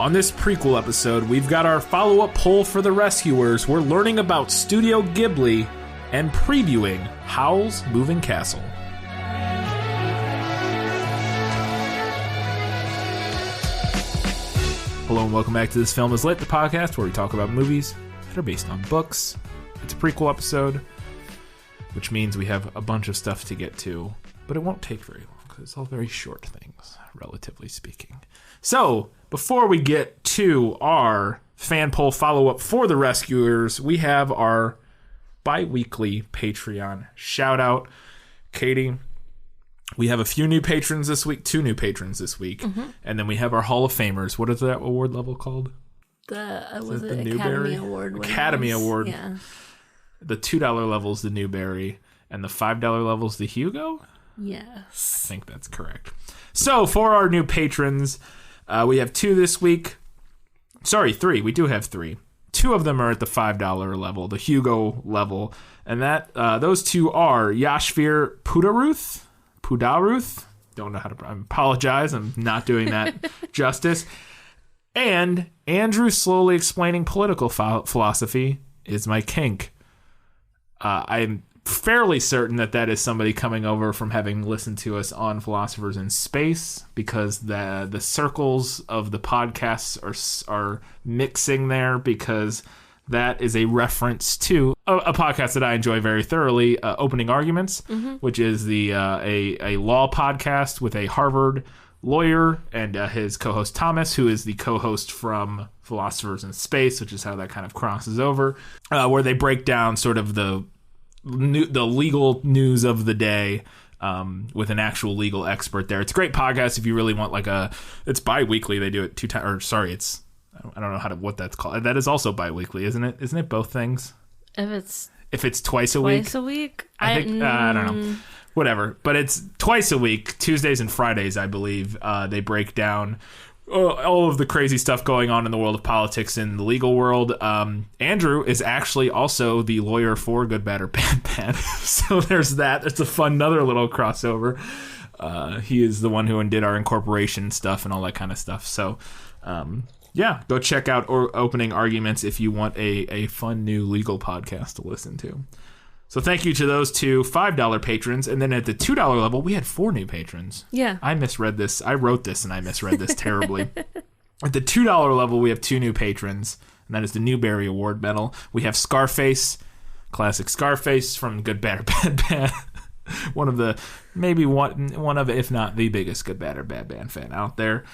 On this prequel episode, we've got our follow-up poll for The Rescuers. We're learning about Studio Ghibli and previewing Howl's Moving Castle. Hello and welcome back to This Film Is Lit, the podcast where we talk about movies that are based on books. It's a prequel episode, which means we have a bunch of stuff to get to, but it won't take very long because it's all very short things, relatively speaking. So, before we get to our fan poll follow-up for The Rescuers, we have our bi-weekly Patreon shout-out. Katie, we have a few new patrons this week, 2 new patrons this week, and then we have our Hall of Famers. What is that award level called? The Academy Newbery? Award. Academy Award. Yeah. The $2 level is the Newbery, and the $5 level is the Hugo? Yes. I think that's correct. So, for our new patrons, we have 2 this week. Sorry, 3. We do have 3. 2 of them are at the $5 level, the Hugo level, and that those 2 are Yashvir Pudaruth. Don't know how to. I apologize. I'm not doing that justice. And Andrew slowly explaining political philosophy is my kink. I'm fairly certain that is somebody coming over from having listened to us on Philosophers in Space, because the circles of the podcasts are mixing there, because that is a reference to a podcast that I enjoy very thoroughly, Opening Arguments, which is a law podcast with a Harvard lawyer and his co-host Thomas, who is the co-host from Philosophers in Space, which is how that kind of crosses over, where they break down sort of the legal news of the day with an actual legal expert there. It's a great podcast if you really want it's bi-weekly. They do it 2 times, or sorry, I don't know what that's called. That is also bi-weekly, isn't it? Isn't it both things? If it's twice a week? Twice a week? I think, I don't know. Whatever. But it's twice a week, Tuesdays and Fridays, I believe. They break down all of the crazy stuff going on in the world of politics and the legal world. Andrew is actually also the lawyer for Good, Bad, or Bad Bad. So there's that. It's another little crossover. He is the one who did our incorporation stuff and all that kind of stuff. So, yeah, go check out Opening Arguments if you want a fun new legal podcast to listen to. So thank you to those 2 $5 patrons. And then at the $2 level, we had 4 new patrons. Yeah. I misread this. I wrote this and I misread this terribly. At the $2 level, we have 2 new patrons, and that is the Newbery Award medal. We have Scarface, classic Scarface from Good, Bad, or Bad Bad. One of, if not the biggest Good, Bad, or Bad Bad fan out there.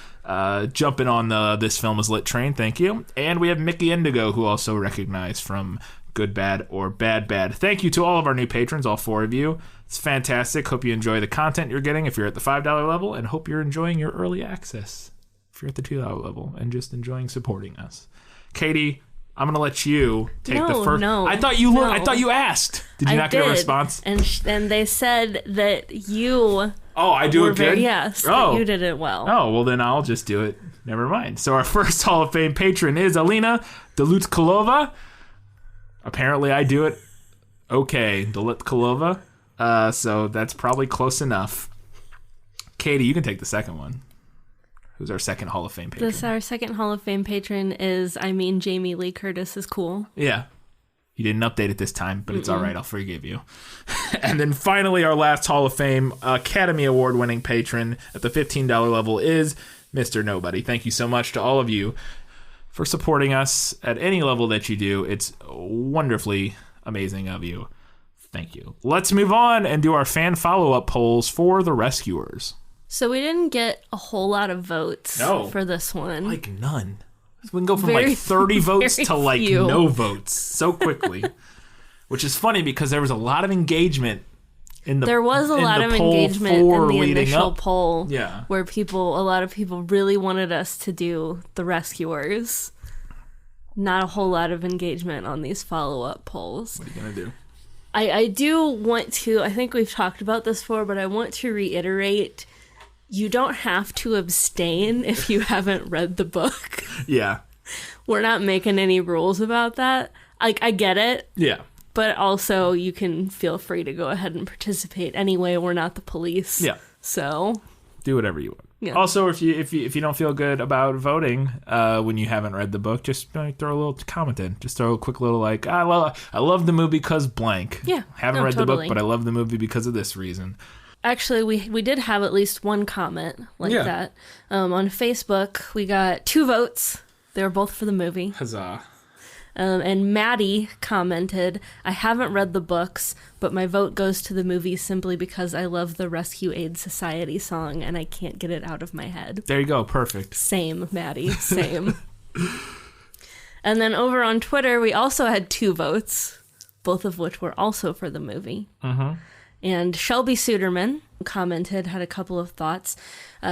Jumping on This Film Is Lit train, thank you. And we have Mickey Indigo, who also recognized from Good, Bad, or Bad Bad. Thank you to all of our new patrons, all 4 of you. It's fantastic. Hope you enjoy the content you're getting if you're at the $5 level, and hope you're enjoying your early access if you're at the $2 level and just enjoying supporting us. Katie, I'm going to let you take the first. No, I thought you asked. Did you not get a response? And they said that you. Oh, I do it good? Yes. Oh. You did it well. Oh, well then I'll just do it. Never mind. So our first Hall of Fame patron is Alina Delutkalova. Apparently I do it okay. Delutkalova. So that's probably close enough. Katie, you can take the second one. Who's our second Hall of Fame patron? Our second Hall of Fame patron is, Jamie Lee Curtis is cool. Yeah. You didn't update it this time, but it's all right. I'll forgive you. And then finally, our last Hall of Fame Academy Award winning patron at the $15 level is Mr. Nobody. Thank you so much to all of you for supporting us at any level that you do. It's wonderfully amazing of you. Thank you. Let's move on and do our fan follow-up polls for The Rescuers. So we didn't get a whole lot of votes for this one. Like none. We can go from 30 votes to few. No votes so quickly. Which is funny because there was a lot of engagement in the There was a lot of engagement in the initial poll. Yeah. Where a lot of people really wanted us to do The Rescuers. Not a whole lot of engagement on these follow-up polls. What are you going to do? I do want to, I think we've talked about this before, but I want to reiterate, you don't have to abstain if you haven't read the book. Yeah. We're not making any rules about that. I get it. Yeah. But also, you can feel free to go ahead and participate anyway. We're not the police. Yeah. So. do whatever you want. Yeah. Also, if you don't feel good about voting when you haven't read the book, just throw a little comment in. Just throw a quick little like, I love the movie because blank. Yeah. Haven't read the book, but I love the movie because of this reason. Actually, we did have at least one comment like that. On Facebook, we got 2 votes. They were both for the movie. Huzzah. And Maddie commented, I haven't read the books, but my vote goes to the movie simply because I love the Rescue Aid Society song and I can't get it out of my head. There you go. Perfect. Same, Maddie. Same. And then over on Twitter, we also had 2 votes, both of which were also for the movie. Mm-hmm. And Shelby Suderman commented, had a couple of thoughts,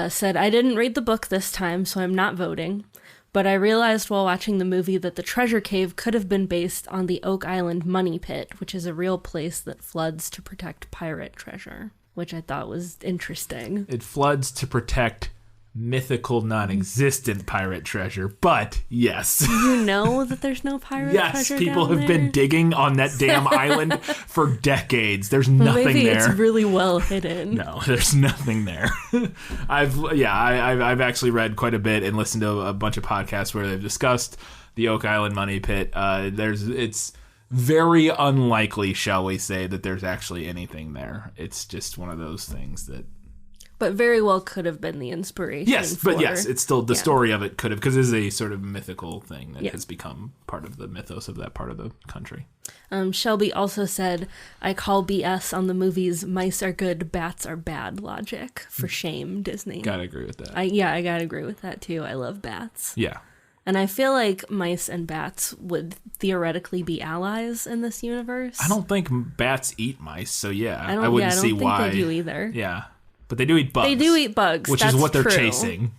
said, I didn't read the book this time, so I'm not voting. But I realized while watching the movie that the treasure cave could have been based on the Oak Island Money Pit, which is a real place that floods to protect pirate treasure, which I thought was interesting. It floods to protect mythical, non-existent pirate treasure, but yes. You know that there's no pirate treasure Yes, people down have there? been digging on that damn island for decades. There's nothing Maybe there. it's really well hidden. No, there's nothing there. I've actually read quite a bit and listened to a bunch of podcasts where they've discussed the Oak Island Money Pit. It's very unlikely, shall we say, that there's actually anything there. It's just one of those things that. But very well could have been the inspiration. Yes, but yes, it's still the story of it could have, because it is a sort of mythical thing that has become part of the mythos of that part of the country. Shelby also said, I call BS on the movie's mice are good, bats are bad logic. For shame, Disney. Gotta agree with that. I gotta agree with that too. I love bats. Yeah. And I feel like mice and bats would theoretically be allies in this universe. I don't think bats eat mice, so yeah, I wouldn't see why. I don't think they do either. Yeah. But they do eat bugs. They do eat bugs, which that's is what they're true. chasing,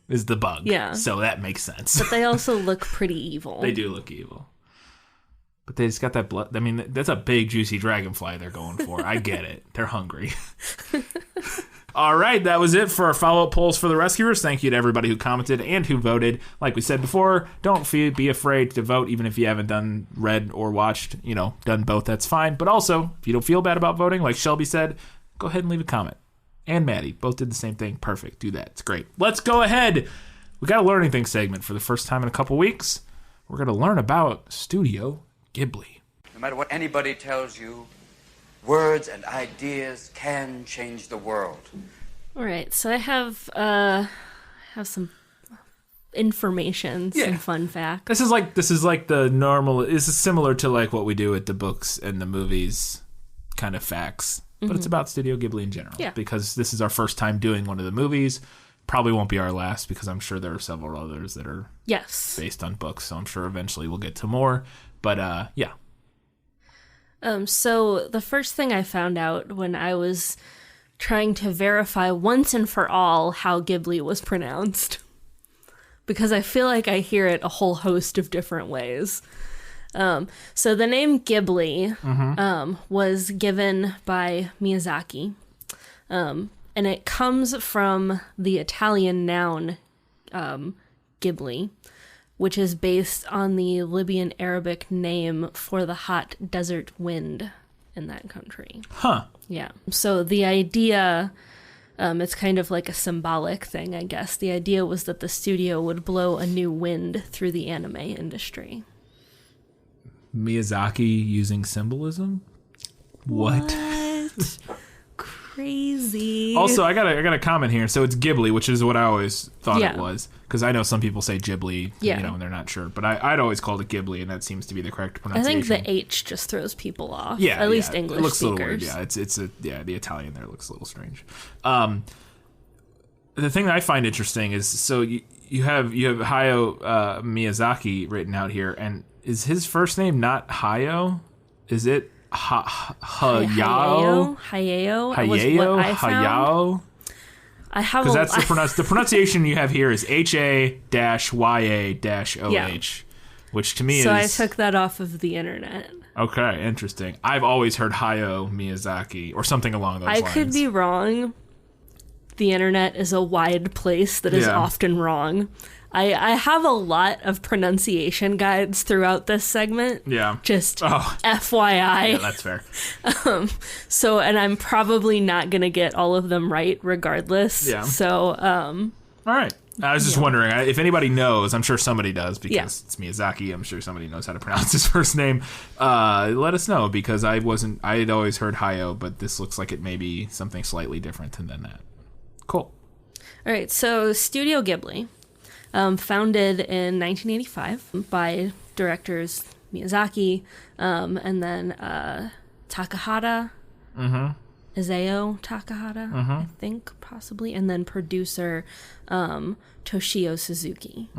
is the bug. Yeah. So that makes sense. But they also look pretty evil. They do look evil. But they just got that blood. I mean, that's a big, juicy dragonfly they're going for. I get it. They're hungry. All right, that was it for our follow-up polls for the Rescuers. Thank you to everybody who commented and who voted. Like we said before, don't be afraid to vote, even if you haven't read or watched, done both, that's fine. But also, if you don't feel bad about voting, like Shelby said, go ahead and leave a comment. And Maddie both did the same thing. Perfect. Do that. It's great. Let's go ahead. We got a learning things segment for the first time in a couple weeks. We're going to learn about Studio Ghibli. No matter what anybody tells you, words and ideas can change the world. All right, so I have some information, some fun facts. This is like the normal. This is similar to like what we do at the books and the movies, kind of facts. But it's about Studio Ghibli in general. Yeah. Because this is our first time doing one of the movies. Probably won't be our last, because I'm sure there are several others that are based on books. So I'm sure eventually we'll get to more. But yeah. So the first thing I found out when I was trying to verify once and for all how Ghibli was pronounced, because I feel like I hear it a whole host of different ways. So the name Ghibli was given by Miyazaki, and it comes from the Italian noun Ghibli, which is based on the Libyan Arabic name for the hot desert wind in that country. Huh. Yeah. So the idea, it's kind of like a symbolic thing, I guess. The idea was that the studio would blow a new wind through the anime industry. Miyazaki using symbolism? What? Crazy. Also, I got a comment here. So it's Ghibli, which is what I always thought it was, because I know some people say Ghibli, and they're not sure. But I'd always called it Ghibli, and that seems to be the correct I pronunciation. think the H just throws people off. Yeah, at least English it looks speakers. A little weird. Yeah, the Italian there looks a little strange. The thing that I find interesting is, so you have Hayao Miyazaki written out here, and is his first name not Hayao? Is it Hayao? Hayao? I have because that's the pronunciation you have here is HAYA-OH, which to me is. So I took that off of the internet. Okay, interesting. I've always heard Hayao Miyazaki or something along those lines. I could be wrong, the internet is a wide place that is often wrong. I have a lot of pronunciation guides throughout this segment. Yeah. Just FYI. Yeah, that's fair. So, and I'm probably not going to get all of them right regardless. Yeah. So, all right. I was just wondering if anybody knows. I'm sure somebody does because it's Miyazaki. I'm sure somebody knows how to pronounce his first name. Let us know because I had always heard Hayao, but this looks like it may be something slightly different than that. Cool. All right. So Studio Ghibli, founded in 1985 by directors Miyazaki, and then Takahata. Mm-hmm. Isao Takahata, I think, possibly, and then producer Toshio Suzuki.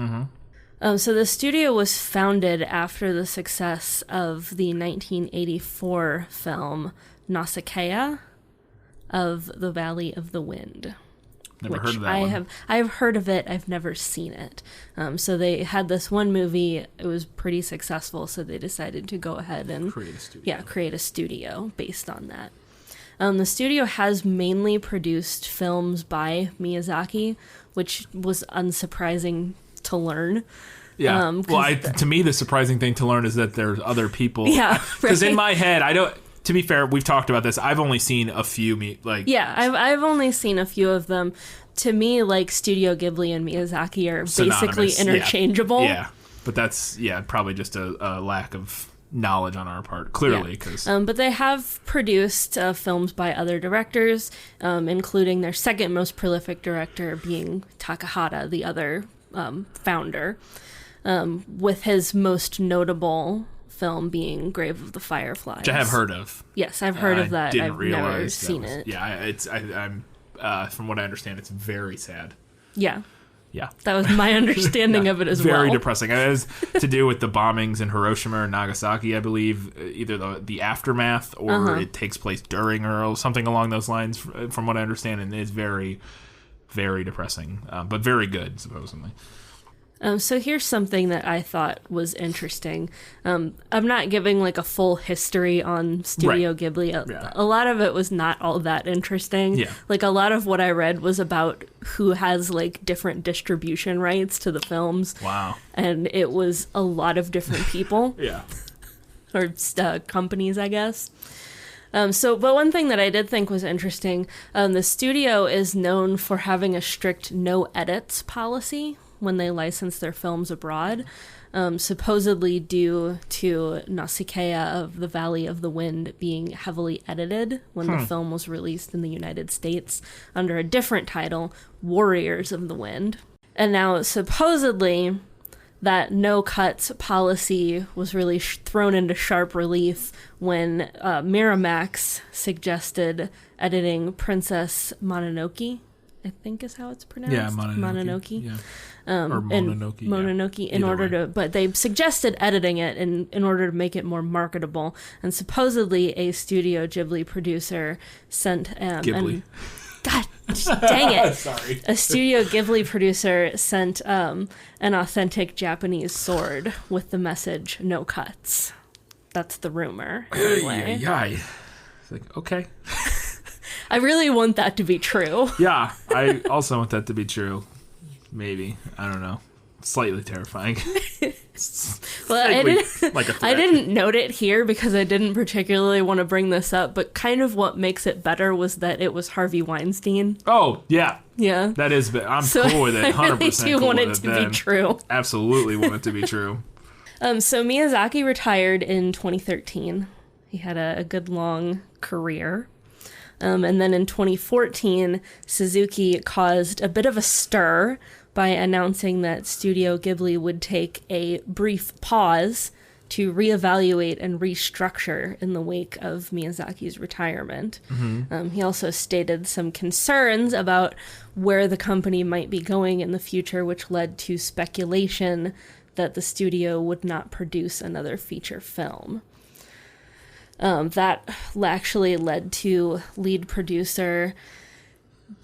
So the studio was founded after the success of the 1984 film Nausicaa of the Valley of the Wind. Never heard of that one. I've heard of it. I've never seen it. So they had this one movie. It was pretty successful, so they decided to go ahead and create a studio based on that. The studio has mainly produced films by Miyazaki, which was unsurprising to learn. Yeah. To me, the surprising thing to learn is that there's other people. Yeah. Because in my head, I don't. To be fair, we've talked about this. I've only seen a few. I've only seen a few of them. To me, like Studio Ghibli and Miyazaki are basically interchangeable. Yeah. But that's probably just a lack of knowledge on our part, clearly. But they have produced films by other directors, including their second most prolific director being Takahata, the other founder, with his most notable film being Grave of the Fireflies, which I have heard of. Yes, I've heard of that. Didn't I've realize never seen it. Yeah, I'm from what I understand, it's very sad. Yeah. Yeah. That was my understanding of it as well. Very depressing. It has to do with the bombings in Hiroshima or Nagasaki, I believe, either the aftermath or it takes place during or something along those lines, from what I understand, and it's very, very depressing, but very good, supposedly. So here's something that I thought was interesting. I'm not giving like a full history on Studio Ghibli. A lot of it was not all that interesting. Yeah. Like a lot of what I read was about who has like different distribution rights to the films. Wow. And it was a lot of different people. Yeah. Or companies, I guess. But one thing that I did think was interesting, the studio is known for having a strict no edits policy when they license their films abroad, supposedly due to Nausicaa of the Valley of the Wind being heavily edited when the film was released in the United States under a different title, Warriors of the Wind. And now, supposedly, that no-cuts policy was really thrown into sharp relief when Miramax suggested editing Princess Mononoke, I think is how it's pronounced. Yeah, Mononoke. Yeah. Or Mononoke. Mononoke, in order to, but they suggested editing it in order to make it more marketable. And supposedly a Studio Ghibli producer sent God dang it! Sorry. A Studio Ghibli producer sent an authentic Japanese sword with the message "no cuts." That's the rumor. Anyway. It's like, okay. I really want that to be true. Yeah, I also want that to be true. Maybe. I don't know. Slightly terrifying. Well, I didn't note it here because I didn't particularly want to bring this up, but kind of what makes it better was that it was Harvey Weinstein. Oh, yeah. Yeah. That is, I'm cool with it. 100% I really do cool want with it it to then. be true. Absolutely want it to be true. So Miyazaki retired in 2013. He had a good long career. And then in 2014, Suzuki caused a bit of a stir by announcing that Studio Ghibli would take a brief pause to reevaluate and restructure in the wake of Miyazaki's retirement. Mm-hmm. He also stated some concerns about where the company might be going in the future, which led to speculation that the studio would not produce another feature film. That actually led to lead producer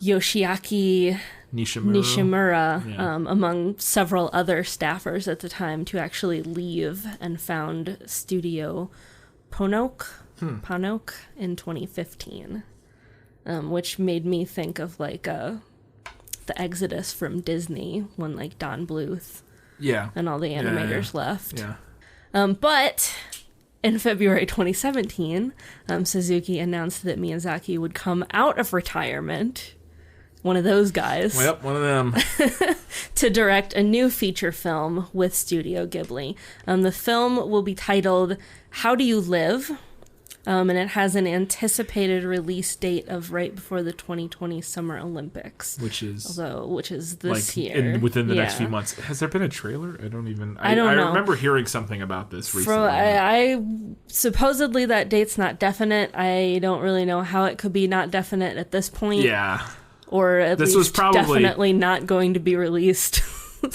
Yoshiaki Nishimura, among several other staffers at the time, to actually leave and found Studio Ponok in 2015. which made me think of like the Exodus from Disney when like Don Bluth and all the animators left. Yeah. But in February 2017, Suzuki announced that Miyazaki would come out of retirement, one of those guys. Yep, one of them. To direct a new feature film with Studio Ghibli. The film will be titled How Do You Live? And it has an anticipated release date of right before the 2020 Summer Olympics. Which is this year. Within the next few months. Has there been a trailer? I don't know. I remember hearing something about this recently. I supposedly that date's not definite. I don't really know how it could be not definite at this point. Yeah. Or at this least was probably definitely not going to be released.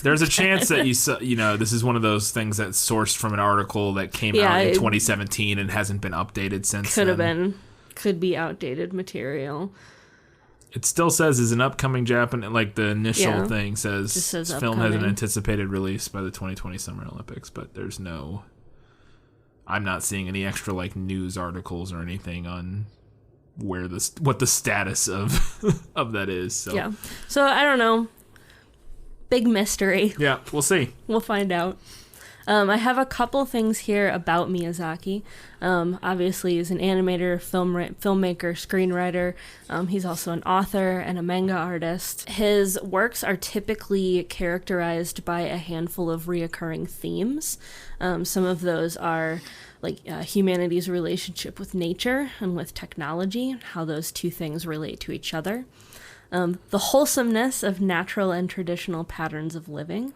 There's a chance that this is one of those things that's sourced from an article that came out in 2017 and hasn't been updated since. Could be outdated material. It still says is an upcoming Japan, like the initial thing says film has an anticipated release by the 2020 Summer Olympics, but there's no. I'm not seeing any extra like news articles or anything on what the status of of that is. So. So I don't know. Big mystery. Yeah, we'll see. We'll find out. I have a couple things here about Miyazaki. Obviously, he's an animator, filmmaker, screenwriter. He's also an author and a manga artist. His works are typically characterized by a handful of reoccurring themes. Some of those are like humanity's relationship with nature and with technology, how those two things relate to each other. The wholesomeness of natural and traditional patterns of living,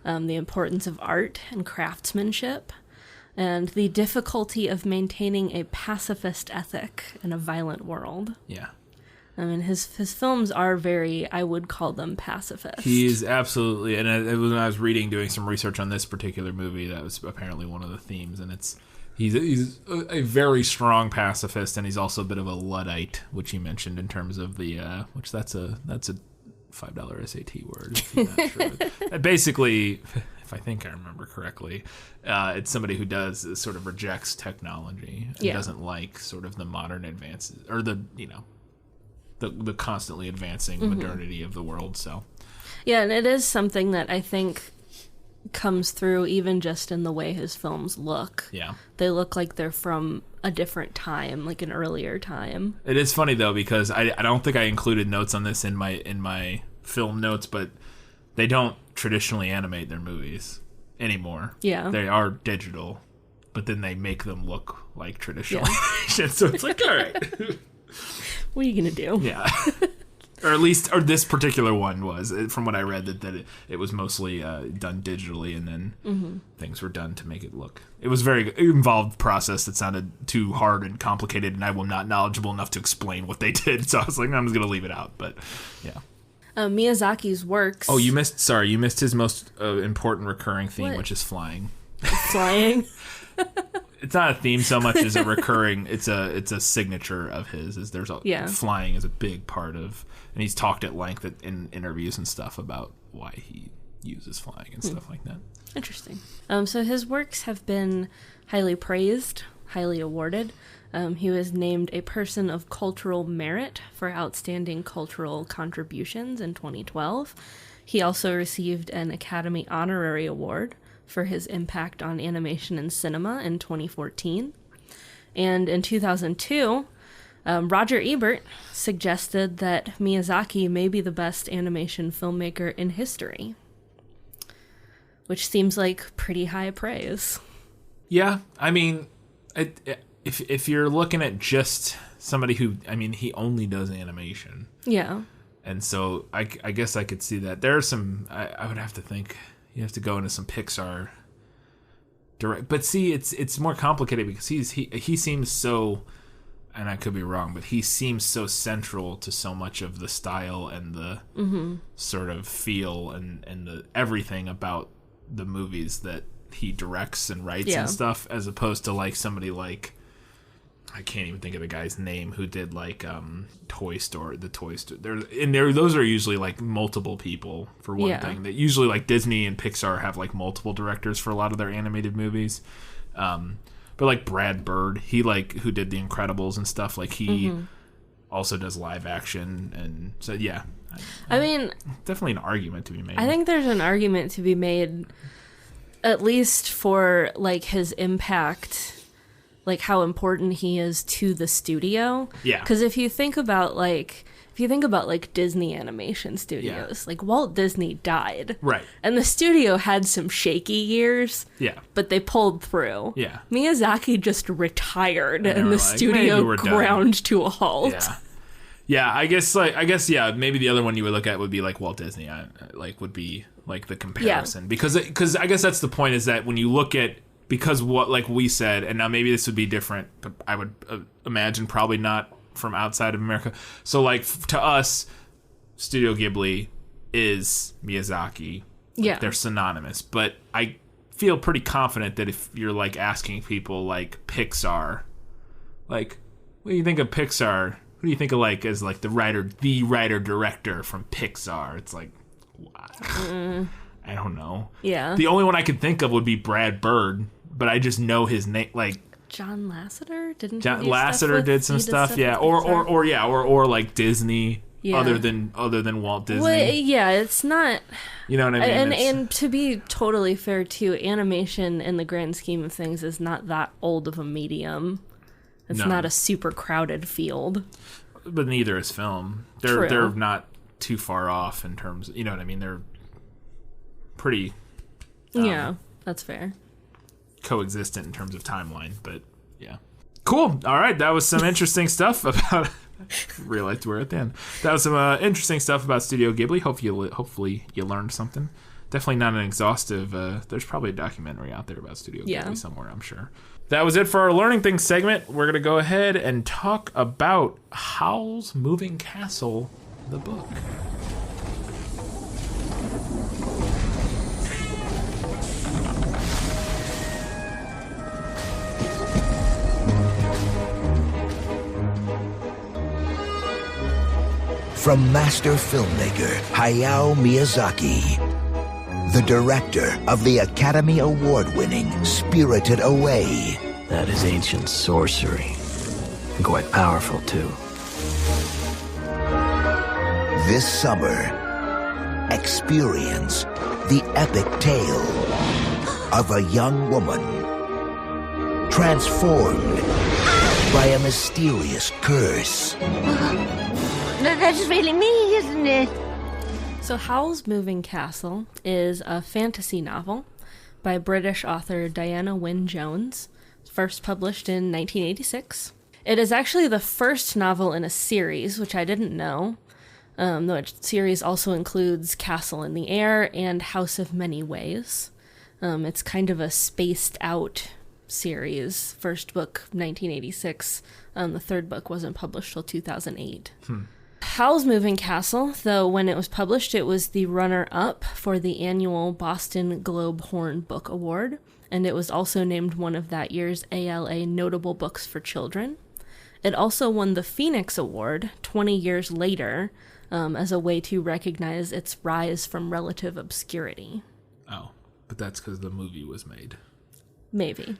the importance of art and craftsmanship, and the difficulty of maintaining a pacifist ethic in a violent world. Yeah. I mean, his films are very, I would call them pacifist. He is absolutely, and when I was doing some research on this particular movie, that was apparently one of the themes, and He's a very strong pacifist, and he's also a bit of a Luddite, which he mentioned in terms of the which that's a $5 SAT word. If you're not sure. Basically, if I think I remember correctly, it's somebody who sort of rejects technology and doesn't like sort of the modern advances or the constantly advancing modernity of the world. So yeah, and it is something that I think comes through even just in the way his films look. Yeah. They look like they're from a different time, like an earlier time. It is funny though, because I don't think I included notes on this in my film notes, but they don't traditionally animate their movies anymore. Yeah. They are digital, but then they make them look like traditional animation. So it's like, all right. What are you going to do? Yeah. Or at least, this particular one was, from what I read, that it was mostly done digitally, and then things were done to make it look. It was a very involved process that sounded too hard and complicated, and I was not knowledgeable enough to explain what they did. So I was like, I'm just going to leave it out. But yeah. Miyazaki's works. Oh, you missed his most important recurring theme, which is flying. Flying? It's not a theme so much as a recurring. It's a signature of his. Flying is a big part of, and he's talked at length in interviews and stuff about why he uses flying and stuff like that. Interesting. So his works have been highly praised, highly awarded. He was named a Person of Cultural Merit for outstanding cultural contributions in 2012. He also received an Academy Honorary Award for his impact on animation and cinema in 2014. And in 2002, Roger Ebert suggested that Miyazaki may be the best animation filmmaker in history, which seems like pretty high praise. Yeah, I mean, if you're looking at just somebody who, he only does animation. Yeah. And so I guess I could see that. There are some, I would have to think, you have to go into some Pixar direct, but see, it's more complicated because he seems so, and I could be wrong, but he seems so central to so much of the style and the sort of feel and the everything about the movies that he directs and writes and stuff, as opposed to like somebody like, I can't even think of the guy's name who did like Toy Story. Those are usually like multiple people for one thing. That usually like Disney and Pixar have like multiple directors for a lot of their animated movies. But like Brad Bird, he like who did The Incredibles and stuff, like he also does live action, and so yeah. I mean, definitely an argument to be made. I think there's an argument to be made, at least for like his impact, like how important he is to the studio. Yeah. Because if you think about like Disney animation studios, like Walt Disney died. Right. And the studio had some shaky years. Yeah. But they pulled through. Yeah. Miyazaki just retired and were the like, studio "Maybe we're done." ground to a halt. Yeah. Yeah, I guess maybe the other one you would look at would be like Walt Disney, would be like the comparison. Because I guess that's the point, is that when you look at, because what, like we said, and now maybe this would be different, but I would imagine probably not from outside of America. So like to us, Studio Ghibli is Miyazaki. Yeah. They're synonymous. But I feel pretty confident that if you're like asking people like Pixar, like, what do you think of Pixar? Who do you think of like as like the writer director from Pixar? It's like, I don't know. Yeah. The only one I could think of would be Brad Bird, but I just know his name. Like John Lasseter John Lasseter did some stuff, yeah, or like Disney, yeah. other than Walt Disney. Well, yeah, it's not. You know what I mean? And to be totally fair too, animation in the grand scheme of things is not that old of a medium. It's not a super crowded field. But neither is film. They're not too far off in terms, you know what I mean? They're pretty yeah, that's fair. Coexistent in terms of timeline, but yeah. Cool. All right, that was some interesting stuff about realized we're at the end. That was some interesting stuff about Studio Ghibli. Hopefully you learned something. Definitely not an exhaustive. There's probably a documentary out there about Studio Ghibli somewhere, I'm sure. That was it for our Learning Things segment. We're going to go ahead and talk about Howl's Moving Castle, the book. From master filmmaker Hayao Miyazaki, the director of the Academy Award-winning Spirited Away. That is ancient sorcery. And quite powerful, too. This summer, experience the epic tale of a young woman transformed by a mysterious curse. That's really me, isn't it? So Howl's Moving Castle is a fantasy novel by British author Diana Wynne Jones, first published in 1986. It is actually the first novel in a series, which I didn't know. The series also includes Castle in the Air and House of Many Ways. It's kind of a spaced out series. First book, 1986. The third book wasn't published till 2008. Howl's Moving Castle, though when it was published, it was the runner-up for the annual Boston Globe Horn Book Award, and it was also named one of that year's ALA Notable Books for Children. It also won the Phoenix Award 20 years later as a way to recognize its rise from relative obscurity. Oh, but that's because the movie was made. Maybe.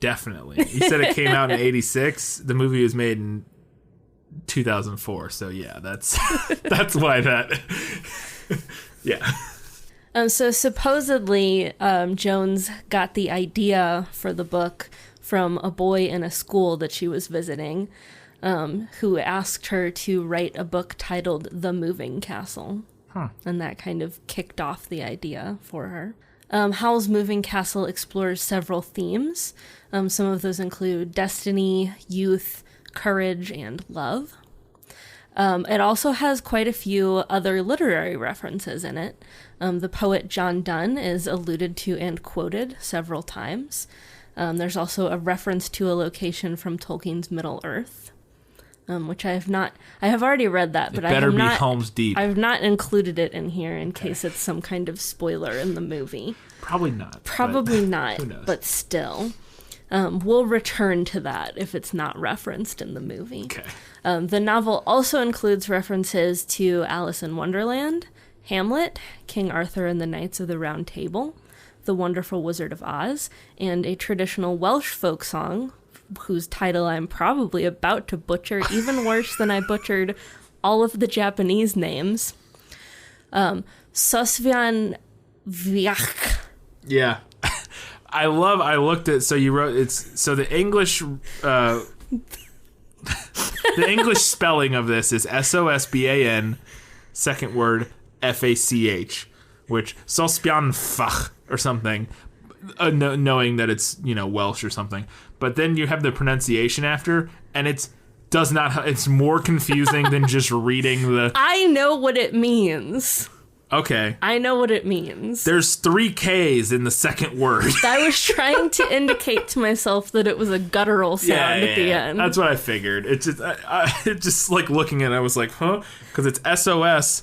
Definitely. You said it came out in 86. The movie was made in 2004, so yeah, that's why that yeah. So supposedly Jones got the idea for the book from a boy in a school that she was visiting, who asked her to write a book titled The Moving Castle. And that kind of kicked off the idea for her. Howl's Moving Castle explores several themes. Some of those include destiny, youth, courage, and love. It also has quite a few other literary references in it. The poet John Donne is alluded to and quoted several times. There's also a reference to a location from Tolkien's Middle-earth, which I have already read that, but I have not. Helm's Deep. I've not included it in here in case it's some kind of spoiler in the movie. Probably not. Probably not, who knows? but still. We'll return to that if it's not referenced in the movie. Okay. The novel also includes references to Alice in Wonderland, Hamlet, King Arthur and the Knights of the Round Table, The Wonderful Wizard of Oz, and a traditional Welsh folk song whose title I'm probably about to butcher, even worse than I butchered all of the Japanese names. Sosvian Viach. Yeah. I looked at, so you wrote, the English, the English spelling of this is Sosban, second word, Fach, which Sosbianfach or something, knowing that it's, Welsh or something. But then you have the pronunciation after, and it's more confusing than just reading the... I know what it means. Okay. I know what it means. There's 3 Ks in the second word. I was trying to indicate to myself that it was a guttural sound at the end. That's what I figured. It's just, I just like looking at it, I was like, huh? Because it's SOS-BVAN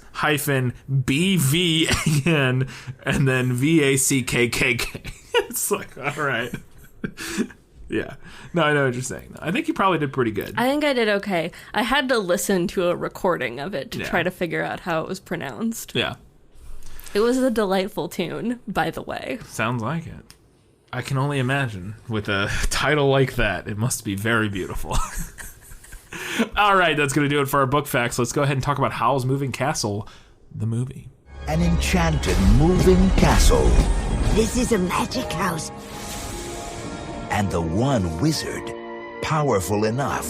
and then VACKKK. It's like, all right. Yeah. No, I know what you're saying. I think you probably did pretty good. I think I did okay. I had to listen to a recording of it to try to figure out how it was pronounced. Yeah. It was a delightful tune, by the way. Sounds like it. I can only imagine. With a title like that, it must be very beautiful. All right, that's going to do it for our book facts. Let's go ahead and talk about Howl's Moving Castle, the movie. An enchanted moving castle. This is a magic house. And the one wizard powerful enough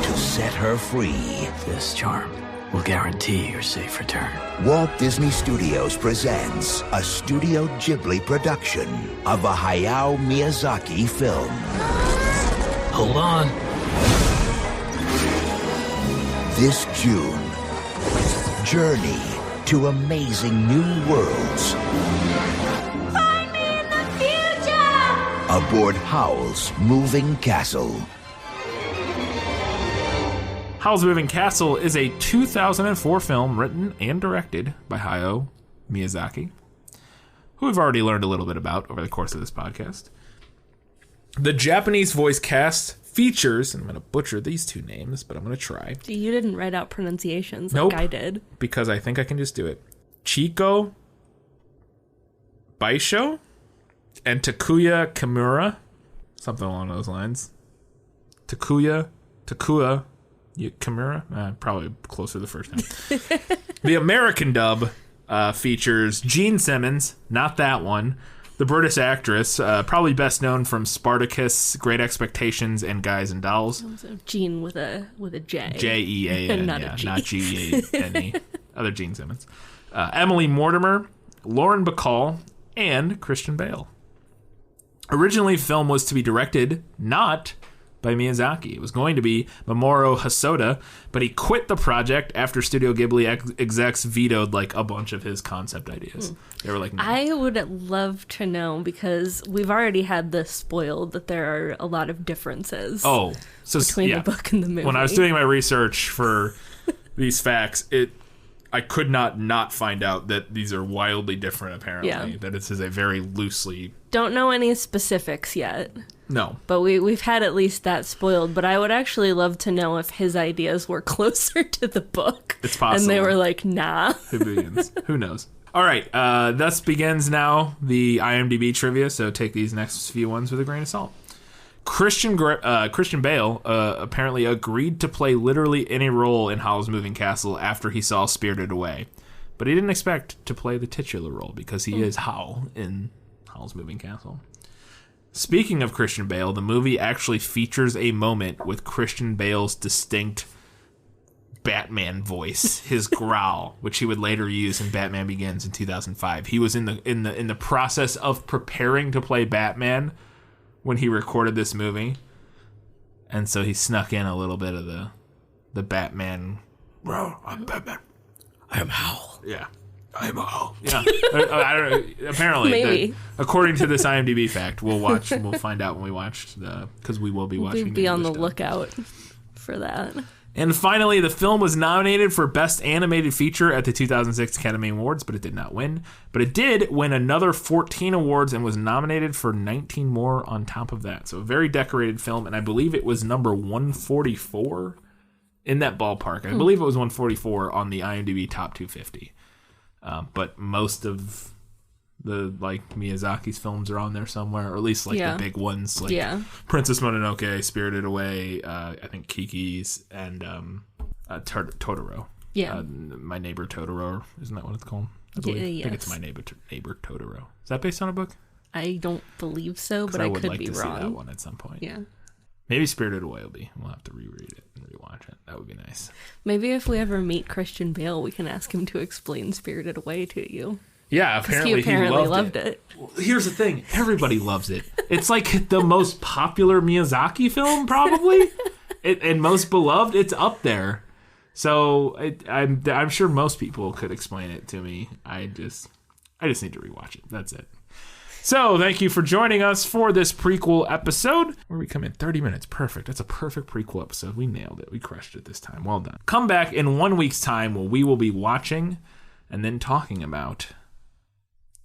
to set her free. This charm will guarantee your safe return. Walt Disney Studios presents a Studio Ghibli production of a Hayao Miyazaki film. Hold on. This June, journey to amazing new worlds. Find me in the future! Aboard Howl's Moving Castle. Howl's Moving Castle is a 2004 film written and directed by Hayao Miyazaki, who we've already learned a little bit about over the course of this podcast. The Japanese voice cast features, and I'm going to butcher these 2 names, but I'm going to try. You didn't write out pronunciations Nope, like I did. Because I think I can just do it. Chiko Baisho and Takuya Kimura, something along those lines. Takua Kimura, probably closer to the first name. The American dub features Gene Simmons, not that one. The British actress, probably best known from Spartacus, Great Expectations, and Guys and Dolls. Gene with a J. J-E-A-N, Not yeah, a G. not G-E-N-E. Other Gene Simmons. Emily Mortimer, Lauren Bacall, and Christian Bale. Originally, film was to be directed not by Miyazaki. It was going to be Mamoru Hosoda, but he quit the project after Studio Ghibli execs vetoed like a bunch of his concept ideas. They were like, no. I would love to know, because we've already had this spoiled, that there are a lot of differences between the book and the movie. When I was doing my research for these facts, I could not find out that these are wildly different, apparently. Yeah. That this is a very loosely... Don't know any specifics yet. No. But we've had at least that spoiled. But I would actually love to know if his ideas were closer to the book. It's possible. And they were like, nah. Who knows? All right. Thus begins now the IMDb trivia, so take these next few ones with a grain of salt. Christian Bale apparently agreed to play literally any role in Howl's Moving Castle after he saw Spirited Away. But he didn't expect to play the titular role because he is Howl in Howl's Moving Castle. Speaking of Christian Bale, the movie actually features a moment with Christian Bale's distinct Batman voice, his growl, which he would later use in Batman Begins in 2005. He was in the process of preparing to play Batman when he recorded this movie, and so he snuck in a little bit of the Batman. Well, I'm Batman. I am Howl. Yeah. I'm Howl. Yeah. I don't know. Apparently, maybe. According to this IMDb fact, we'll find out when we watch because we will be watching. We'll be on the lookout for that. And finally, the film was nominated for Best Animated Feature at the 2006 Academy Awards, but it did not win. But it did win another 14 awards and was nominated for 19 more on top of that. So a very decorated film, and I believe it was number 144 in that ballpark. I believe it was 144 on the IMDb Top 250. But most of like Miyazaki's films are on there somewhere, or at least like the big ones, like Princess Mononoke, Spirited Away, I think Kiki's, and Totoro. Yeah, My Neighbor Totoro, isn't that what it's called? I think it's My Neighbor Totoro. Is that based on a book? I don't believe so, but I could be wrong. I would like to see that one at some point. Yeah. Maybe Spirited Away will be. We'll have to reread it and rewatch it. That would be nice. Maybe if we ever meet Christian Bale, we can ask him to explain Spirited Away to you. Yeah, apparently he loved it. Well, here's the thing. Everybody loves it. It's like the most popular Miyazaki film, probably. And most beloved. It's up there. So I'm sure most people could explain it to me. I just need to rewatch it. That's it. So, thank you for joining us for this prequel episode, where we come in 30 minutes. Perfect. That's a perfect prequel episode. We nailed it. We crushed it this time. Well done. Come back in 1 week's time, where we will be watching and then talking about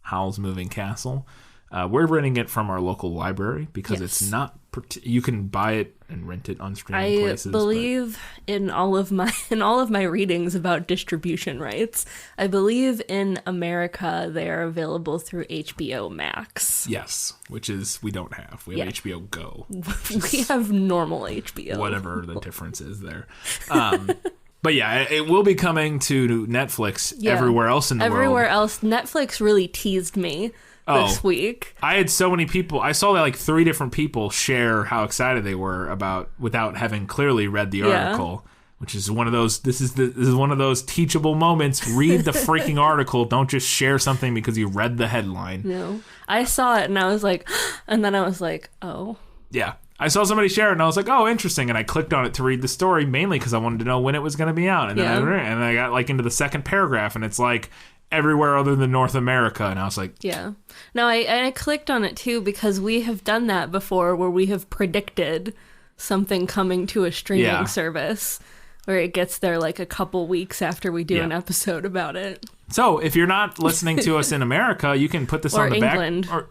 Howl's Moving Castle. We're renting it from our local library because it's not... You can buy it and rent it on streaming places. I believe in all of my readings about distribution rights, I believe in America they are available through HBO Max. Yes, which is we don't have. We have HBO Go. We have normal HBO. Whatever the difference is there. But yeah, it will be coming to Netflix everywhere else in the world. Everywhere else. Netflix really teased me this week. I had so many people. I saw that like 3 different people share how excited they were about without having clearly read the article, which is one of those. This is one of those teachable moments. Read the freaking article. Don't just share something because you read the headline. No, I saw it and I was like, and then I was like, oh, yeah. I saw somebody share it and I was like, oh, interesting. And I clicked on it to read the story mainly because I wanted to know when it was going to be out. And then I got like into the second paragraph and it's like everywhere other than North America. And I was like, yeah. No, I clicked on it too because we have done that before where we have predicted something coming to a streaming service where it gets there like a couple weeks after we do an episode about it. So if you're not listening to us in America, you can put this on the England. Back.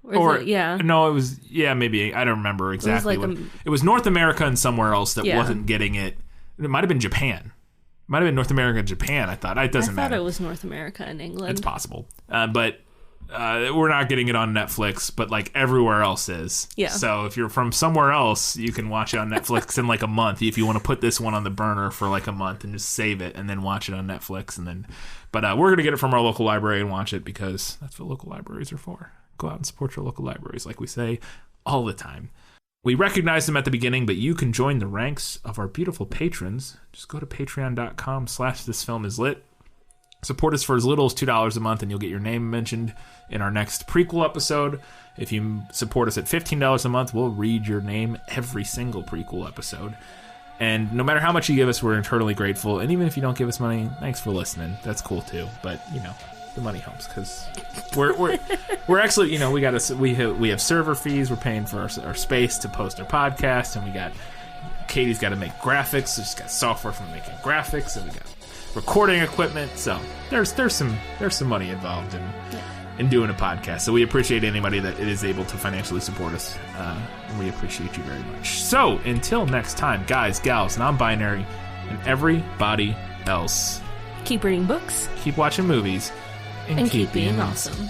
Or no, it was maybe I don't remember exactly. It was North America and somewhere else that wasn't getting it. It might have been Japan. It might have been North America and Japan. I thought it doesn't matter. I thought it was North America and England. It's possible, but we're not getting it on Netflix. But like everywhere else is. Yeah. So if you're from somewhere else, you can watch it on Netflix in like a month. If you want to put this one on the burner for like a month and just save it and then watch it on Netflix and then. But we're gonna get it from our local library and watch it because that's what local libraries are for. Go out and support your local libraries, like we say all the time. We recognize them at the beginning, but you can join the ranks of our beautiful patrons. Just go to patreon.com/thisfilmislit. Support us for as little as $2 a month, and you'll get your name mentioned in our next prequel episode. If you support us at $15 a month, we'll read your name every single prequel episode. And no matter how much you give us, we're eternally grateful. And even if you don't give us money, thanks for listening. That's cool too. But, the money helps because we're actually we have server fees. We're paying for our space to post our podcast, and we got Katie's got to make graphics. So she's got software for making graphics, and we got recording equipment. So there's some money involved in doing a podcast. So we appreciate anybody that is able to financially support us. And we appreciate you very much. So until next time, guys, gals, non-binary, and everybody else, keep reading books, keep watching movies. And keep being awesome.